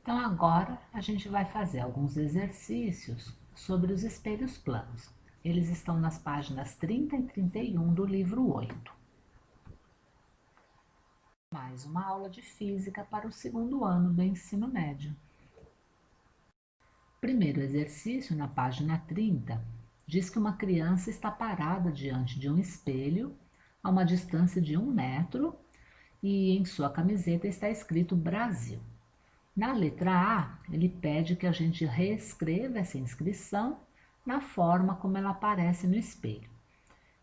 Então agora a gente vai fazer alguns exercícios sobre os espelhos planos. Eles estão nas páginas 30 e 31 do livro 8. Mais uma aula de física para o segundo ano do ensino médio. Primeiro exercício, na página 30, diz que uma criança está parada diante de um espelho a uma distância de 1 metro e em sua camiseta está escrito Brasil. Na letra A, ele pede que a gente reescreva essa inscrição na forma como ela aparece no espelho.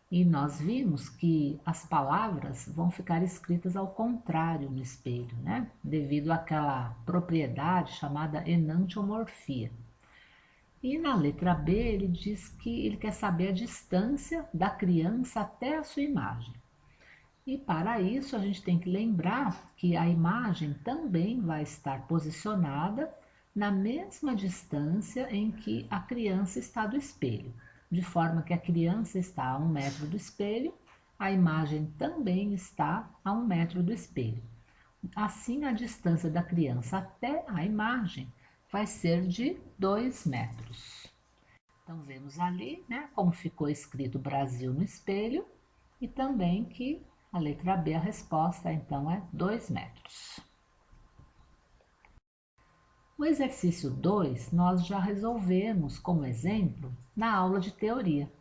E nós vimos que as palavras vão ficar escritas ao contrário no espelho, né? Devido àquela propriedade chamada enantiomorfia. E na letra B, ele diz que ele quer saber a distância da criança até a sua imagem. E para isso a gente tem que lembrar que a imagem também vai estar posicionada na mesma distância em que a criança está do espelho, de forma que a criança está a 1 metro do espelho, a imagem também está a 1 metro do espelho. Assim, a distância da criança até a imagem vai ser de 2 metros. Então, vemos ali, né, como ficou escrito Brasil no espelho e também que a letra B, a resposta, então, é 2 metros. O exercício 2, nós já resolvemos como exemplo na aula de teoria.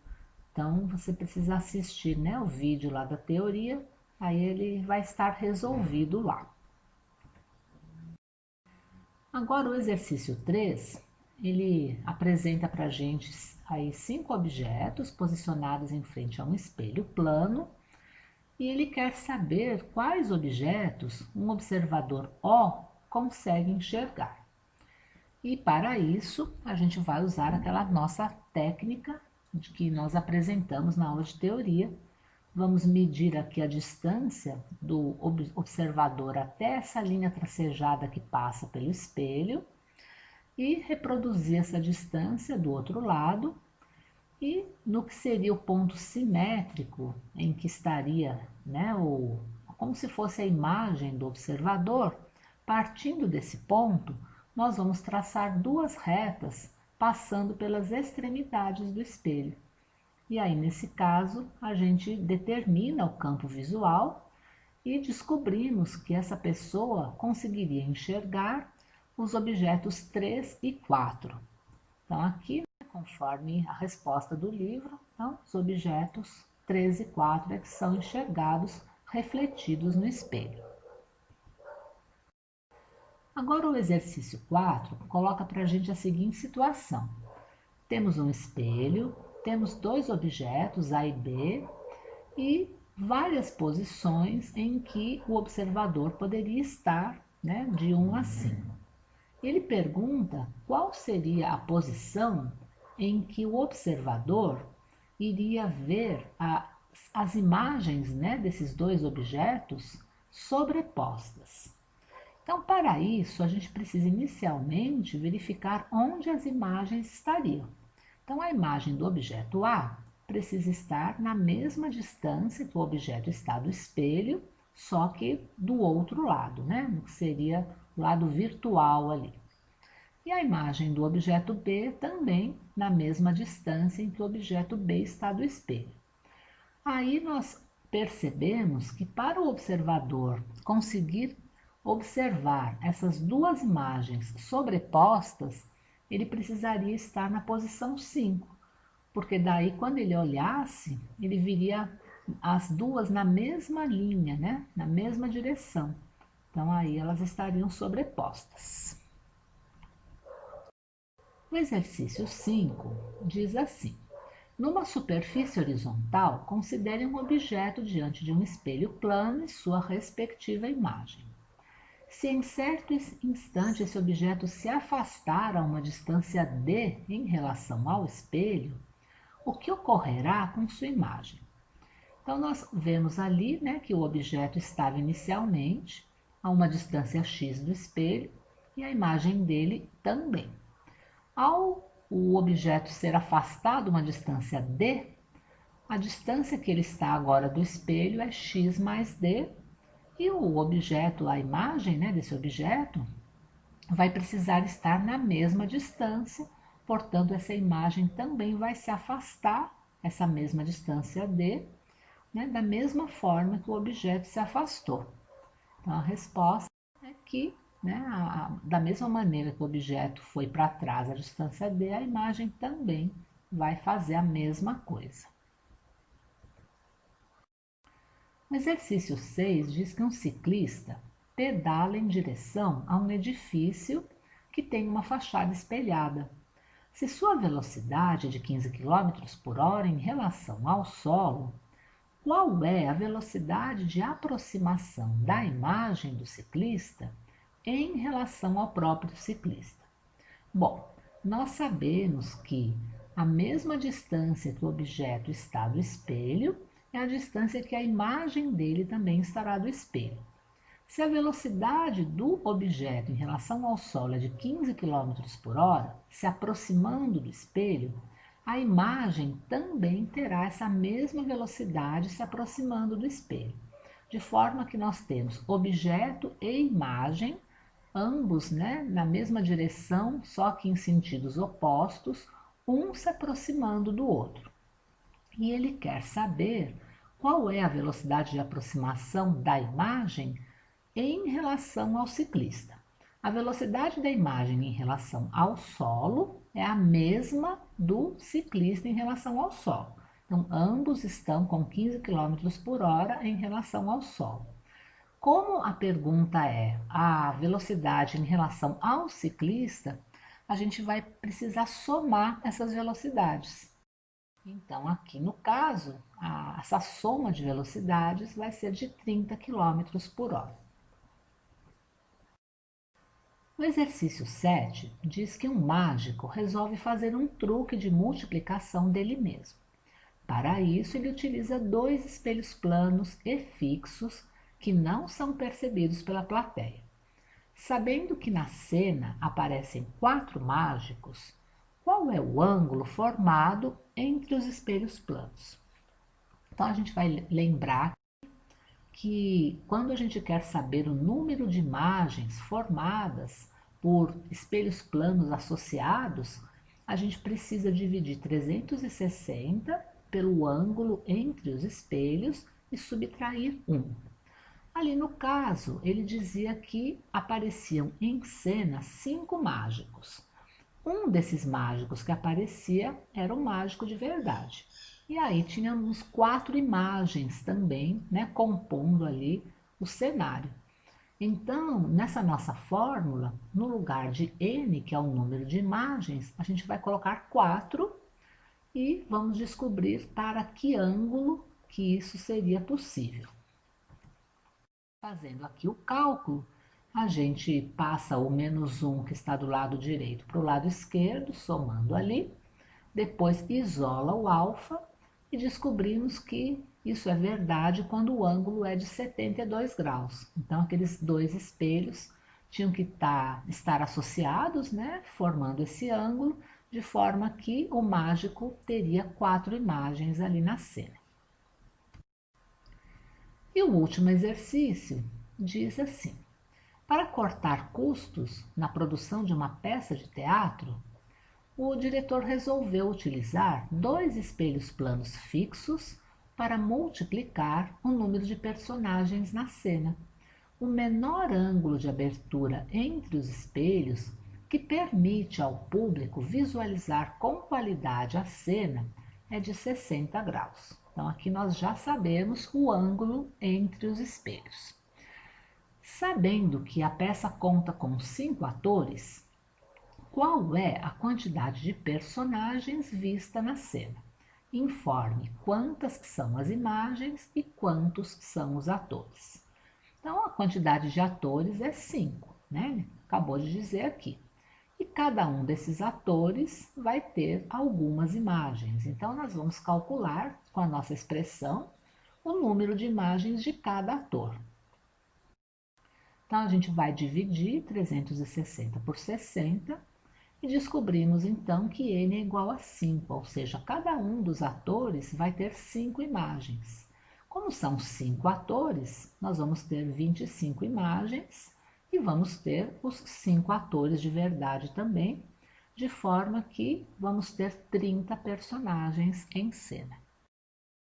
Então, você precisa assistir, né, o vídeo lá da teoria, aí ele vai estar resolvido lá. Agora, o exercício 3, ele apresenta para a gente aí 5 objetos posicionados em frente a um espelho plano, e ele quer saber quais objetos um observador O consegue enxergar. E para isso, a gente vai usar aquela nossa técnica de que nós apresentamos na aula de teoria. Vamos medir aqui a distância do observador até essa linha tracejada que passa pelo espelho e reproduzir essa distância do outro lado. E no que seria o ponto simétrico em que estaria, né, como se fosse a imagem do observador, partindo desse ponto, nós vamos traçar 2 retas passando pelas extremidades do espelho. E aí, nesse caso, a gente determina o campo visual e descobrimos que essa pessoa conseguiria enxergar os objetos 3 e 4. Então, aqui, conforme a resposta do livro, então, os objetos 3 e 4 é que são enxergados, refletidos no espelho. Agora, o exercício 4 coloca para a gente a seguinte situação. Temos um espelho, temos 2 objetos, A e B, e várias posições em que o observador poderia estar, né, de 1 a 5. Ele pergunta qual seria a posição em que o observador iria ver as imagens, né, desses 2 objetos sobrepostas. Então, para isso, a gente precisa inicialmente verificar onde as imagens estariam. Então, a imagem do objeto A precisa estar na mesma distância que o objeto está do espelho, só que do outro lado, né? Que seria o lado virtual ali. E a imagem do objeto B também na mesma distância em que o objeto B está do espelho. Aí nós percebemos que para o observador conseguir observar essas 2 imagens sobrepostas, ele precisaria estar na posição 5, porque daí quando ele olhasse, ele viria as 2 na mesma linha, né? Na mesma direção. Então aí elas estariam sobrepostas. O exercício 5 diz assim: numa superfície horizontal, considere um objeto diante de um espelho plano e sua respectiva imagem. Se em certo instante esse objeto se afastar a uma distância d em relação ao espelho, o que ocorrerá com sua imagem? Então, nós vemos ali, né, que o objeto estava inicialmente a uma distância x do espelho e a imagem dele também. Ao o objeto ser afastado uma distância d, a distância que ele está agora do espelho é x mais d, e o objeto, a imagem, né, desse objeto, vai precisar estar na mesma distância, portanto, essa imagem também vai se afastar, essa mesma distância d, né, da mesma forma que o objeto se afastou. Então, a resposta é que, né, da mesma maneira que o objeto foi para trás a distância d, a imagem também vai fazer a mesma coisa. O exercício 6 diz que um ciclista pedala em direção a um edifício que tem uma fachada espelhada. Se sua velocidade é de 15 quilômetros por hora em relação ao solo, qual é a velocidade de aproximação da imagem do ciclista em relação ao próprio ciclista? Bom, nós sabemos que a mesma distância que o objeto está do espelho é a distância que a imagem dele também estará do espelho. Se a velocidade do objeto em relação ao Sol é de 15 quilômetros por hora, se aproximando do espelho, a imagem também terá essa mesma velocidade se aproximando do espelho. De forma que nós temos objeto e imagem, ambos, né, na mesma direção, só que em sentidos opostos, um se aproximando do outro. E ele quer saber qual é a velocidade de aproximação da imagem em relação ao ciclista. A velocidade da imagem em relação ao solo é a mesma do ciclista em relação ao solo. Então, ambos estão com 15 quilômetros por hora em relação ao solo. Como a pergunta é a velocidade em relação ao ciclista, a gente vai precisar somar essas velocidades. Então, aqui no caso, essa soma de velocidades vai ser de 30 quilômetros por hora. O exercício 7 diz que um mágico resolve fazer um truque de multiplicação dele mesmo. Para isso, ele utiliza dois espelhos planos e fixos que não são percebidos pela plateia. Sabendo que na cena aparecem 4 mágicos, qual é o ângulo formado entre os espelhos planos? Então, a gente vai lembrar que quando a gente quer saber o número de imagens formadas por espelhos planos associados, a gente precisa dividir 360 pelo ângulo entre os espelhos e subtrair 1. Ali no caso, ele dizia que apareciam em cena 5 mágicos. Um desses mágicos que aparecia era o mágico de verdade. E aí tínhamos 4 imagens também, né, compondo ali o cenário. Então, nessa nossa fórmula, no lugar de n, que é o número de imagens, a gente vai colocar 4 e vamos descobrir para que ângulo que isso seria possível. Fazendo aqui o cálculo, a gente passa o menos 1 que está do lado direito para o lado esquerdo, somando ali. Depois isola o alfa e descobrimos que isso é verdade quando o ângulo é de 72 graus. Então, aqueles dois espelhos tinham que estar associados, né, formando esse ângulo, de forma que o mágico teria 4 imagens ali na cena. E o último exercício diz assim: para cortar custos na produção de uma peça de teatro, o diretor resolveu utilizar 2 espelhos planos fixos para multiplicar o número de personagens na cena. O menor ângulo de abertura entre os espelhos, que permite ao público visualizar com qualidade a cena, é de 60 graus. Então, aqui nós já sabemos o ângulo entre os espelhos. Sabendo que a peça conta com 5 atores, qual é a quantidade de personagens vista na cena? Informe quantas são as imagens e quantos são os atores. Então, a quantidade de atores é 5, né? Acabou de dizer aqui. E cada um desses atores vai ter algumas imagens. Então, nós vamos calcular com a nossa expressão o número de imagens de cada ator. Então, a gente vai dividir 360 por 60 e descobrimos então que n é igual a 5, ou seja, cada um dos atores vai ter 5 imagens. Como são 5 atores, nós vamos ter 25 imagens e vamos ter os 5 atores de verdade também, de forma que vamos ter 30 personagens em cena.